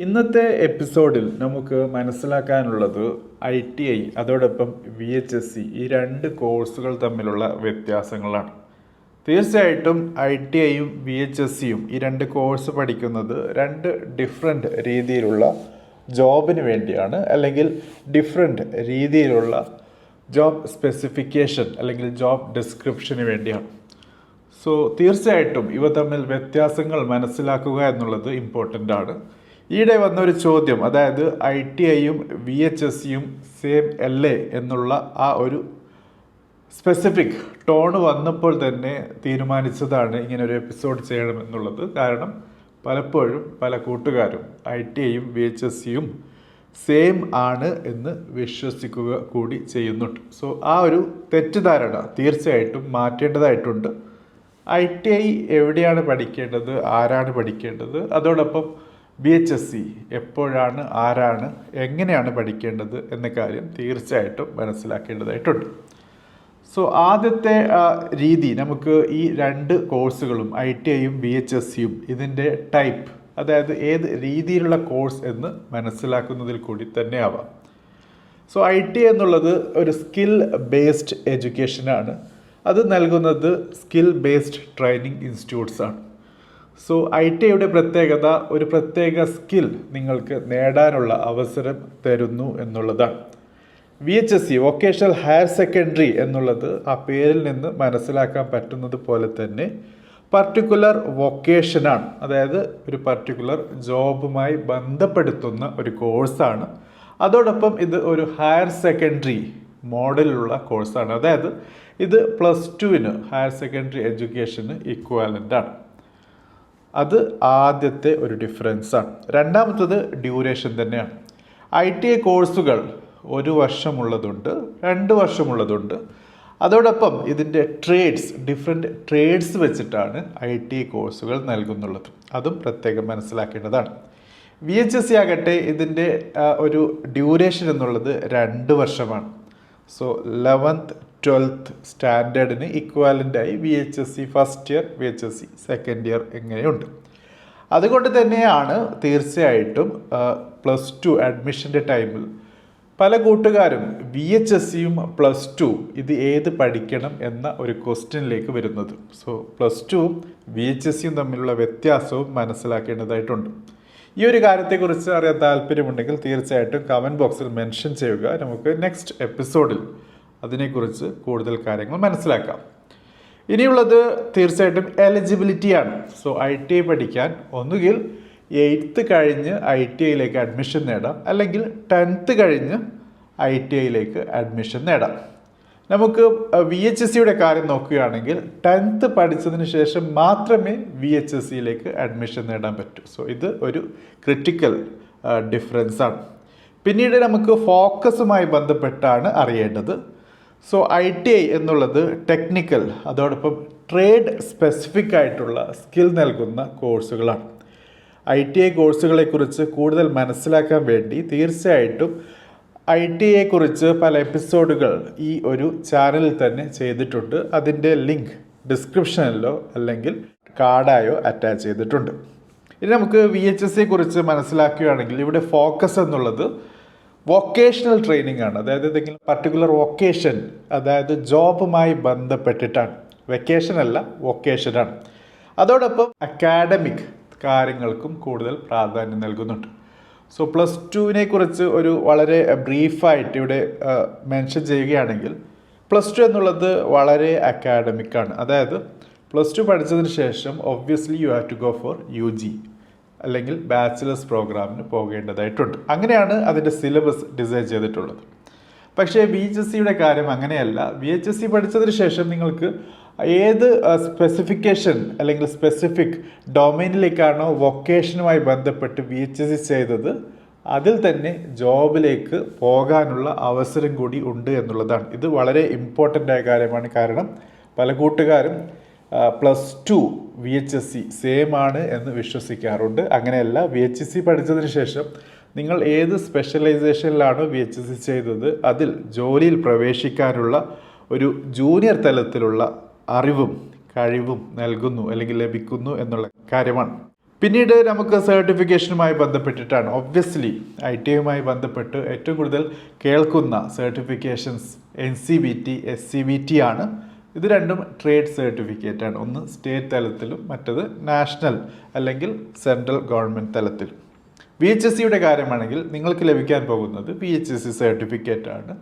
ഇന്നത്തെ എപ്പിസോഡിൽ നമുക്ക് മനസ്സിലാക്കാനുള്ളത് ITI അതോടൊപ്പം VHSC ഈ രണ്ട് കോഴ്സുകൾ തമ്മിലുള്ള വ്യത്യാസങ്ങളാണ്. തീർച്ചയായിട്ടും ITIയും VHSCയും ഈ രണ്ട് കോഴ്സ് പഠിക്കുന്നത് രണ്ട് ഡിഫറെൻ്റ് രീതിയിലുള്ള ജോബിന് വേണ്ടിയാണ്, അല്ലെങ്കിൽ ഡിഫറെൻ്റ് രീതിയിലുള്ള ജോബ് സ്പെസിഫിക്കേഷൻ അല്ലെങ്കിൽ ജോബ് ഡിസ്ക്രിപ്ഷന് വേണ്ടിയാണ്. തീർച്ചയായിട്ടും ഇവ തമ്മിൽ വ്യത്യാസങ്ങൾ മനസ്സിലാക്കുക എന്നുള്ളത് ഇമ്പോർട്ടൻ്റ് ആണ്. ഈയിടെ വന്നൊരു ചോദ്യം, അതായത് ITIയും VHSCയും സെയിം അല്ലേ എന്നുള്ള ആ ഒരു സ്പെസിഫിക് ടോണ് വന്നപ്പോൾ തന്നെ തീരുമാനിച്ചതാണ് ഇങ്ങനൊരു എപ്പിസോഡ് ചെയ്യണമെന്നുള്ളത്. കാരണം പലപ്പോഴും പല കൂട്ടുകാരും ITIയും VHSCയും സെയിം ആണ് എന്ന് വിശ്വസിക്കുക കൂടി ചെയ്യുന്നുണ്ട്. ആ ഒരു തെറ്റിദ്ധാരണ തീർച്ചയായിട്ടും മാറ്റേണ്ടതായിട്ടുണ്ട്. ITI എവിടെയാണ് പഠിക്കേണ്ടത്, ആരാണ് പഠിക്കേണ്ടത്, അതോടൊപ്പം VHSC എപ്പോഴാണ്, ആരാണ്, എങ്ങനെയാണ് പഠിക്കേണ്ടത് എന്ന കാര്യം തീർച്ചയായിട്ടും മനസ്സിലാക്കേണ്ടതായിട്ടുണ്ട്. ആദ്യത്തെ രീതി, നമുക്ക് ഈ രണ്ട് കോഴ്സുകളും ITIയും VHSCയും ഇതിൻ്റെ ടൈപ്പ്, അതായത് ഏത് രീതിയിലുള്ള കോഴ്സ് എന്ന് മനസ്സിലാക്കുന്നതിൽ കൂടി തന്നെ ആവാം. ITI എന്നുള്ളത് ഒരു സ്കിൽ ബേസ്ഡ് എഡ്യൂക്കേഷനാണ്. അത് നൽകുന്നത് സ്കിൽ ബേസ്ഡ് ട്രെയിനിങ് ഇൻസ്റ്റിറ്റ്യൂട്ട്സ് ആണ്. ITIയുടെ പ്രത്യേകത ഒരു പ്രത്യേക സ്കിൽ നിങ്ങൾക്ക് നേടാനുള്ള അവസരം തരുന്നു എന്നുള്ളതാണ്. VHSC വൊക്കേഷണൽ ഹയർ സെക്കൻഡറി എന്നുള്ളത് ആ പേരിൽ നിന്ന് മനസ്സിലാക്കാൻ പറ്റുന്നത് പോലെ തന്നെ പർട്ടിക്കുലർ വൊക്കേഷനാണ്, അതായത് ഒരു പർട്ടിക്കുലർ ജോബുമായി ബന്ധപ്പെടുത്തുന്ന ഒരു കോഴ്സാണ്. അതോടൊപ്പം ഇത് ഒരു ഹയർ സെക്കൻഡറി മോഡലിലുള്ള കോഴ്സാണ്, അതായത് ഇത് +2 ഹയർ സെക്കൻഡറി എഡ്യൂക്കേഷന് ഇക്വാലൻ്റ് ആണ്. അത് ആദ്യത്തെ ഒരു ഡിഫറൻസാണ്. രണ്ടാമത്തത് ഡ്യൂറേഷൻ തന്നെയാണ്. ITI കോഴ്സുകൾ 1 വർഷമുള്ളതുണ്ട്, 2 വർഷമുള്ളതുണ്ട്. അതോടൊപ്പം ഇതിൻ്റെ ഡിഫറെൻറ്റ് ട്രേഡ്സ് വെച്ചിട്ടാണ് ITI കോഴ്സുകൾ നൽകുന്നുള്ളത്. അതും പ്രത്യേകം മനസ്സിലാക്കേണ്ടതാണ്. VHSC ആകട്ടെ ഇതിൻ്റെ ഒരു ഡ്യൂറേഷൻ എന്നുള്ളത് 2 വർഷമാണ്. 11th 12th സ്റ്റാൻഡേർഡിന് ഇക്വാലൻ്റായി VHSC first year, VHSC second year എങ്ങനെയുണ്ട്. അതുകൊണ്ട് തന്നെയാണ് തീർച്ചയായിട്ടും +2 അഡ്മിഷൻ്റെ ടൈമിൽ പല കൂട്ടുകാരും VHSCയും +2 ഇത് ഏത് പഠിക്കണം എന്ന ഒരു ക്വസ്റ്റ്യനിലേക്ക് വരുന്നത്. +2വും VHSCയും തമ്മിലുള്ള വ്യത്യാസവും മനസ്സിലാക്കേണ്ടതായിട്ടുണ്ട്. ഈ ഒരു കാര്യത്തെക്കുറിച്ച് അറിയാൻ താല്പര്യമുണ്ടെങ്കിൽ തീർച്ചയായിട്ടും കമൻറ്റ് ബോക്സിൽ മെൻഷൻ ചെയ്യുക. നമുക്ക് നെക്സ്റ്റ് എപ്പിസോഡിൽ അതിനെക്കുറിച്ച് കൂടുതൽ കാര്യങ്ങൾ മനസ്സിലാക്കാം. ഇനിയുള്ളത് തീർച്ചയായിട്ടും എലിജിബിലിറ്റിയാണ്. ITI പഠിക്കാൻ ഒന്നുകിൽ 8th കഴിഞ്ഞ് ITIയിലേക്ക് അഡ്മിഷൻ നേടാം, അല്ലെങ്കിൽ 10th കഴിഞ്ഞ് ITIയിലേക്ക് അഡ്മിഷൻ നേടാം. നമുക്ക് VHSCയുടെ കാര്യം നോക്കുകയാണെങ്കിൽ 10th പഠിച്ചതിന് ശേഷം മാത്രമേ VHSCയിലേക്ക് അഡ്മിഷൻ നേടാൻ പറ്റൂ. ഇത് ഒരു ക്രിട്ടിക്കൽ ഡിഫറൻസാണ്. പിന്നീട് നമുക്ക് ഫോക്കസുമായി ബന്ധപ്പെട്ടാണ് അറിയേണ്ടത്. ITI എന്നുള്ളത് ടെക്നിക്കൽ, അതോടൊപ്പം ട്രേഡ് സ്പെസിഫിക് ആയിട്ടുള്ള സ്കിൽ നൽകുന്ന കോഴ്സുകളാണ്. ITI കോഴ്സുകളെക്കുറിച്ച് കൂടുതൽ മനസ്സിലാക്കാൻ വേണ്ടി തീർച്ചയായിട്ടും ITIയെക്കുറിച്ച് പല എപ്പിസോഡുകൾ ഈ ഒരു ചാനലിൽ തന്നെ ചെയ്തിട്ടുണ്ട്. അതിൻ്റെ ലിങ്ക് ഡിസ്ക്രിപ്ഷനിലോ അല്ലെങ്കിൽ കാർഡായോ അറ്റാച്ച് ചെയ്തിട്ടുണ്ട്. ഇനി നമുക്ക് VHSCയെക്കുറിച്ച് മനസ്സിലാക്കുകയാണെങ്കിൽ ഇവിടെ ഫോക്കസ് എന്നുള്ളത് വൊക്കേഷണൽ ട്രെയിനിങ് ആണ്. അതായത് ഏതെങ്കിലും പർട്ടിക്കുലർ വൊക്കേഷൻ, അതായത് ജോബുമായി ബന്ധപ്പെട്ടിട്ടാണ്. വെക്കേഷൻ അല്ല, വൊക്കേഷനാണ്. അതോടൊപ്പം അക്കാഡമിക് കാര്യങ്ങൾക്കും കൂടുതൽ പ്രാധാന്യം നൽകുന്നുണ്ട്. +2വിനെ കുറിച്ച് ഒരു വളരെ ബ്രീഫായിട്ട് ഇവിടെ മെൻഷൻ ചെയ്യുകയാണെങ്കിൽ +2 എന്നുള്ളത് വളരെ അക്കാഡമിക് ആണ്. അതായത് +2 പഠിച്ചതിന് ശേഷം obviously you have to go for UG അല്ലെങ്കിൽ ബാച്ചിലേഴ്സ് പ്രോഗ്രാമിന് പോകേണ്ടതായിട്ടുണ്ട്. അങ്ങനെയാണ് അതിൻ്റെ സിലബസ് ഡിസൈൻ ചെയ്തിട്ടുള്ളത്. പക്ഷേ VHSCയുടെ കാര്യം അങ്ങനെയല്ല. VHSC പഠിച്ചതിന് ശേഷം നിങ്ങൾക്ക് ഏത് സ്പെസിഫിക്കേഷൻ അല്ലെങ്കിൽ സ്പെസിഫിക് ഡൊമൈനിലേക്കാണോ വൊക്കേഷനുമായി ബന്ധപ്പെട്ട് VHSC ചെയ്തത്, അതിൽ തന്നെ ജോബിലേക്ക് പോകാനുള്ള അവസരം കൂടി ഉണ്ട് എന്നുള്ളതാണ്. ഇത് വളരെ ഇമ്പോർട്ടൻ്റ് ആയ കാര്യമാണ്. കാരണം പല കൂട്ടുകാരും +2 VHSC സെയിം ആണ് എന്ന് വിശ്വസിക്കാറുണ്ട്. അങ്ങനെയല്ല. VHSC പഠിച്ചതിന് ശേഷം നിങ്ങൾ ഏത് സ്പെഷ്യലൈസേഷനിലാണോ VHSC ചെയ്തത്, അതിൽ ജോലിയിൽ പ്രവേശിക്കാനുള്ള ഒരു ജൂനിയർ തലത്തിലുള്ള അറിവും കഴിവും നൽകുന്നു അല്ലെങ്കിൽ ലഭിക്കുന്നു എന്നുള്ള കാര്യമാണ്. പിന്നീട് നമുക്ക് സർട്ടിഫിക്കേഷനുമായി ബന്ധപ്പെട്ടിട്ടാണ് ഒബ്വിയസ്ലി ITI ബന്ധപ്പെട്ട് ഏറ്റവും കൂടുതൽ കേൾക്കുന്ന സർട്ടിഫിക്കേഷൻസ് NCVT SCVT ആണ്. ഇത് രണ്ടും ട്രേഡ് സർട്ടിഫിക്കറ്റ് ആണ്. ഒന്ന് സ്റ്റേറ്റ് തലത്തിലും മറ്റത് നാഷണൽ അല്ലെങ്കിൽ സെൻട്രൽ ഗവൺമെൻറ് തലത്തിലും. VHSCയുടെ കാര്യമാണെങ്കിൽ നിങ്ങൾക്ക് ലഭിക്കാൻ പോകുന്നത് VHSC സർട്ടിഫിക്കറ്റ് ആണ്.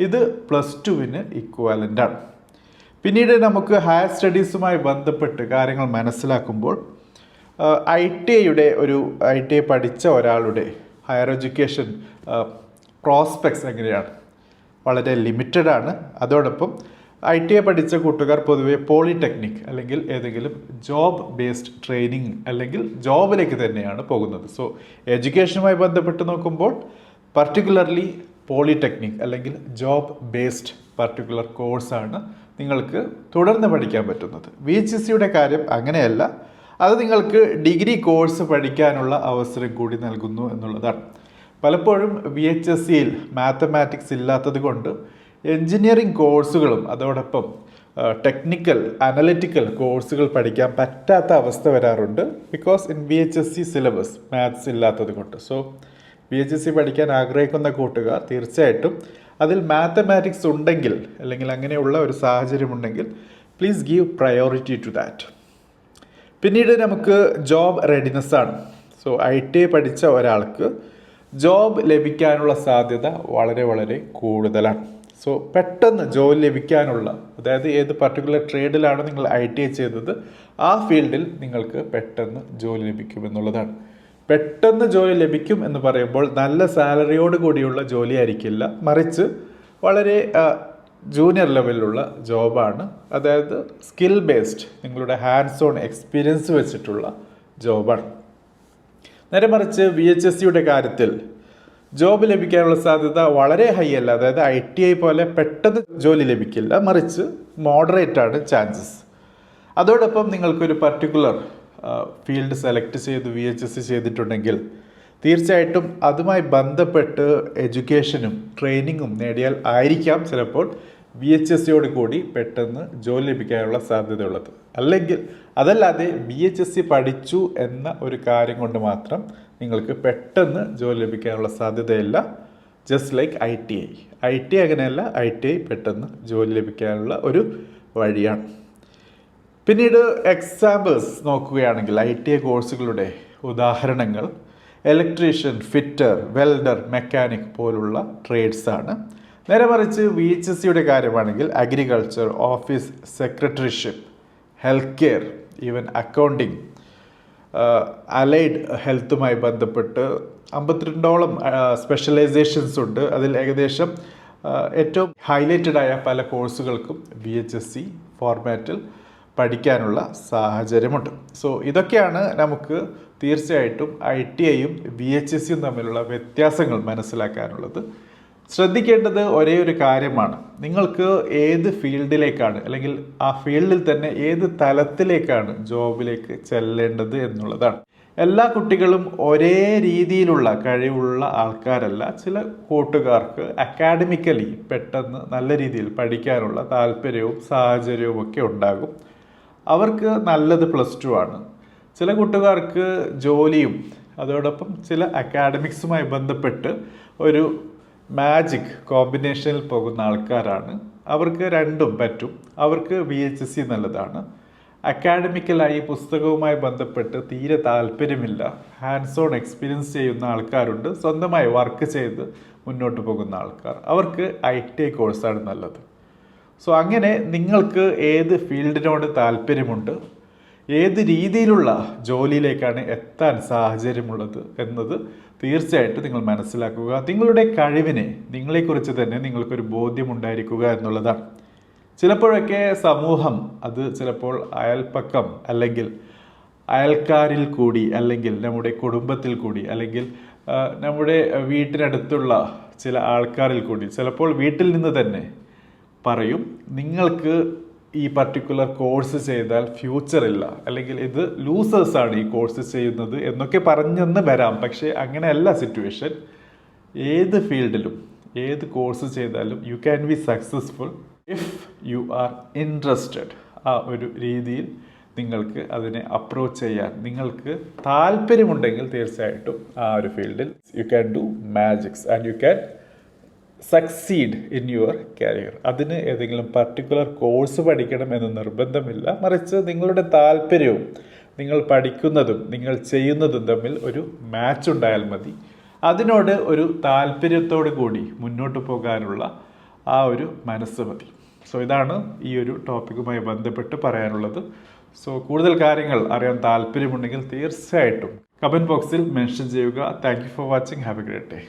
ഇത് +2 ഇക്വാലൻ്റ് ആണ്. പിന്നീട് നമുക്ക് ഹയർ സ്റ്റഡീസുമായി ബന്ധപ്പെട്ട് കാര്യങ്ങൾ മനസ്സിലാക്കുമ്പോൾ ITI പഠിച്ച ഒരാളുടെ ഹയർ എഡ്യൂക്കേഷൻ പ്രോസ്പെക്ട്സ് എങ്ങനെയാണ്? വളരെ ലിമിറ്റഡ് ആണ്. അതോടൊപ്പം ITI പഠിച്ച കൂട്ടുകാർ പൊതുവെ പോളിടെക്നിക് അല്ലെങ്കിൽ ഏതെങ്കിലും ജോബ് ബേസ്ഡ് ട്രെയിനിങ് അല്ലെങ്കിൽ ജോബിലേക്ക് തന്നെയാണ് പോകുന്നത്. സോ എഡ്യൂക്കേഷനുമായി ബന്ധപ്പെട്ട് നോക്കുമ്പോൾ പർട്ടിക്കുലർലി പോളിടെക്നിക് അല്ലെങ്കിൽ ജോബ് ബേസ്ഡ് പർട്ടിക്കുലർ കോഴ്സാണ് നിങ്ങൾക്ക് തുടർന്ന് പഠിക്കാൻ പറ്റുന്നത്. VHSCയുടെ കാര്യം അങ്ങനെയല്ല. അത് നിങ്ങൾക്ക് ഡിഗ്രി കോഴ്സ് പഠിക്കാനുള്ള അവസരം കൂടി നൽകുന്നു എന്നുള്ളതാണ്. പലപ്പോഴും VHSCയിൽ മാത്തമാറ്റിക്സ് ഇല്ലാത്തത് കൊണ്ട് എൻജിനീയറിംഗ് കോഴ്സുകളും അതോടൊപ്പം ടെക്നിക്കൽ അനലിറ്റിക്കൽ കോഴ്സുകൾ പഠിക്കാൻ പറ്റാത്ത അവസ്ഥ വരാറുണ്ട്. Because in VHSC syllabus maths ഇല്ലാത്തത് കൊണ്ട്. സോ VHSC പഠിക്കാൻ ആഗ്രഹിക്കുന്ന കൂട്ടുകാർ തീർച്ചയായിട്ടും അതിൽ മാത്തമാറ്റിക്സ് ഉണ്ടെങ്കിൽ അല്ലെങ്കിൽ അങ്ങനെയുള്ള ഒരു സാഹചര്യം ഉണ്ടെങ്കിൽ please give priority to that. പിന്നീട് നമുക്ക് ജോബ് റെഡിനെസ് ആണ്. സോ ITI പഠിച്ച ഒരാൾക്ക് ജോബ് ലഭിക്കാനുള്ള സാധ്യത വളരെ വളരെ കൂടുതലാണ്. സോ പെട്ടെന്ന് ജോലി ലഭിക്കാനുള്ള, അതായത് ഏത് പർട്ടിക്കുലർ ട്രേഡിലാണോ നിങ്ങൾ ITI ചെയ്തത് ആ ഫീൽഡിൽ നിങ്ങൾക്ക് പെട്ടെന്ന് ജോലി ലഭിക്കുമെന്നുള്ളതാണ്. പെട്ടെന്ന് ജോലി ലഭിക്കും എന്ന് പറയുമ്പോൾ നല്ല സാലറിയോട് കൂടിയുള്ള ജോലി ആയിരിക്കില്ല, മറിച്ച് വളരെ ജൂനിയർ ലെവലിലുള്ള ജോബാണ്. അതായത് സ്കിൽ ബേസ്ഡ്, നിങ്ങളുടെ ഹാൻഡ്സ് ഓൺ എക്സ്പീരിയൻസ് വെച്ചിട്ടുള്ള ജോബാണ്. നേരെ മറിച്ച് VHSCയുടെ കാര്യത്തിൽ ജോബ് ലഭിക്കാനുള്ള സാധ്യത വളരെ ഹൈ അല്ല. അതായത് ITI പോലെ പെട്ടെന്ന് ജോലി ലഭിക്കില്ല, മറിച്ച് മോഡറേറ്റ് ആണ് ചാൻസസ്. അതോടൊപ്പം നിങ്ങൾക്കൊരു പർട്ടിക്കുലർ ഫീൽഡ് സെലക്ട് ചെയ്ത് VHSC ചെയ്തിട്ടുണ്ടെങ്കിൽ തീർച്ചയായിട്ടും അതുമായി ബന്ധപ്പെട്ട് എഡ്യൂക്കേഷനും ട്രെയിനിങ്ങും നേടിയാൽ ആയിരിക്കാം ചിലപ്പോൾ VHSCയോട് കൂടി പെട്ടെന്ന് ജോലി ലഭിക്കാനുള്ള സാധ്യതയുള്ളത്. അല്ലെങ്കിൽ അതല്ലാതെ VHSC പഠിച്ചു എന്ന ഒരു കാര്യം കൊണ്ട് മാത്രം നിങ്ങൾക്ക് പെട്ടെന്ന് ജോലി ലഭിക്കാനുള്ള സാധ്യതയില്ല. ജസ്റ്റ് ലൈക്ക് ITI അങ്ങനെയല്ല. ITI പെട്ടെന്ന് ജോലി ലഭിക്കാനുള്ള ഒരു വഴിയാണ്. പിന്നീട് എക്സാമ്പിൾസ് നോക്കുകയാണെങ്കിൽ ITI കോഴ്സുകളുടെ ഉദാഹരണങ്ങൾ ഇലക്ട്രീഷ്യൻ, ഫിറ്റർ, വെൽഡർ, മെക്കാനിക് പോലുള്ള ട്രേഡ്സ് ആണ്. നേരെ മറിച്ച് VHSCയുടെ കാര്യമാണെങ്കിൽ agriculture, office secretaryship, health care, even accounting, allied ഹെൽത്തുമായി ബന്ധപ്പെട്ട് 52ഓളം സ്പെഷ്യലൈസേഷൻസ് ഉണ്ട്. അതിൽ ഏകദേശം ഏറ്റവും ഹൈലൈറ്റഡ് ആയ പല കോഴ്സുകൾക്കും VHSC ഫോർമാറ്റിൽ പഠിക്കാനുള്ള സാഹചര്യമുണ്ട്. സോ ഇതൊക്കെയാണ് നമുക്ക് തീർച്ചയായിട്ടും ITIയും VHSCയും തമ്മിലുള്ള വ്യത്യാസങ്ങൾ മനസ്സിലാക്കാനുള്ളത്. ശ്രദ്ധിക്കേണ്ടത് ഒരേ ഒരു കാര്യമാണ്, നിങ്ങൾക്ക് ഏത് ഫീൽഡിലേക്കാണ് അല്ലെങ്കിൽ ആ ഫീൽഡിൽ തന്നെ ഏത് തലത്തിലേക്കാണ് ജോബിലേക്ക് ചെല്ലേണ്ടത് എന്നുള്ളതാണ്. എല്ലാ കുട്ടികളും ഒരേ രീതിയിലുള്ള കഴിവുള്ള ആൾക്കാരല്ല. ചില കൂട്ടുകാർക്ക് അക്കാഡമിക്കലി പെട്ടെന്ന് നല്ല രീതിയിൽ പഠിക്കാനുള്ള താല്പര്യവും സാഹചര്യവും ഒക്കെ ഉണ്ടാകും. അവർക്ക് നല്ലത് +2 ആണ്. ചില കൂട്ടുകാർക്ക് ജോലിയും അതോടൊപ്പം ചില അക്കാഡമിക്സുമായി ബന്ധപ്പെട്ട് ഒരു മാജിക് കോമ്പിനേഷനിൽ പോകുന്ന ആൾക്കാരാണ്. അവർക്ക് രണ്ടും പറ്റും. അവർക്ക് VHSC നല്ലതാണ്. അക്കാഡമിക്കലായി പുസ്തകവുമായി ബന്ധപ്പെട്ട് തീരെ താല്പര്യമില്ല, ഹാൻഡ്സ് ഓൺ എക്സ്പീരിയൻസ് ചെയ്യുന്ന ആൾക്കാരുണ്ട്, സ്വന്തമായി വർക്ക് ചെയ്ത് മുന്നോട്ട് പോകുന്ന ആൾക്കാർ. അവർക്ക് ITI കോഴ്സാണ് നല്ലത്. സോ അങ്ങനെ നിങ്ങൾക്ക് ഏത് ഫീൽഡിനോട് താല്പര്യമുണ്ട്, ഏത് രീതിയിലുള്ള ജോലിയിലേക്കാണ് എത്താൻ സാഹചര്യമുള്ളത് എന്നത് തീർച്ചയായിട്ടും നിങ്ങൾ മനസ്സിലാക്കുക. നിങ്ങളുടെ കഴിവിനെ, നിങ്ങളെക്കുറിച്ച് തന്നെ നിങ്ങൾക്കൊരു ബോധ്യമുണ്ടായിരിക്കുക എന്നുള്ളതാണ്. ചിലപ്പോഴൊക്കെ സമൂഹം, അത് ചിലപ്പോൾ അയൽപ്പക്കം അല്ലെങ്കിൽ അയൽക്കാരിൽ കൂടി അല്ലെങ്കിൽ നമ്മുടെ കുടുംബത്തിൽ കൂടി അല്ലെങ്കിൽ നമ്മുടെ വീട്ടിനടുത്തുള്ള ചില ആൾക്കാരിൽ കൂടി, ചിലപ്പോൾ വീട്ടിൽ നിന്ന് തന്നെ പറയും നിങ്ങൾക്ക് ഈ പർട്ടിക്കുലർ കോഴ്സ് ചെയ്താൽ ഫ്യൂച്ചർ ഇല്ല, അല്ലെങ്കിൽ ഇത് ലൂസേഴ്സാണ് ഈ കോഴ്സ് ചെയ്യുന്നത് എന്നൊക്കെ പറഞ്ഞെന്ന് വരാം. പക്ഷേ അങ്ങനെയല്ല സിറ്റുവേഷൻ. ഏത് ഫീൽഡിലും ഏത് കോഴ്സ് ചെയ്താലും you can be successful if you are interested. ആ ഒരു രീതിയിൽ നിങ്ങൾക്ക് അതിനെ അപ്രോച്ച് ചെയ്യാൻ നിങ്ങൾക്ക് താല്പര്യമുണ്ടെങ്കിൽ തീർച്ചയായിട്ടും ആ ഒരു ഫീൽഡിൽ you can do magics and you can succeed in your career. അതിന് ഏതെങ്കിലും പർട്ടിക്കുലർ കോഴ്സ് പഠിക്കണം എന്ന് നിർബന്ധമില്ല. മറിച്ച് നിങ്ങളുടെ താല്പര്യവും നിങ്ങൾ പഠിക്കുന്നതും നിങ്ങൾ ചെയ്യുന്നതും തമ്മിൽ ഒരു മാച്ച് ഉണ്ടായാൽ മതി. അതിനോട് ഒരു താല്പര്യത്തോടു കൂടി മുന്നോട്ട് പോകാനുള്ള ആ ഒരു മനസ്സ് മതി. സോ ഇതാണ് ഈ ഒരു ടോപ്പിക്കുമായി ബന്ധപ്പെട്ട് പറയാനുള്ളത്. സോ കൂടുതൽ കാര്യങ്ങൾ അറിയാൻ താല്പര്യമുണ്ടെങ്കിൽ തീർച്ചയായിട്ടും കമൻറ്റ് ബോക്സിൽ മെൻഷൻ ചെയ്യുക. Thank you for watching. Have A great day.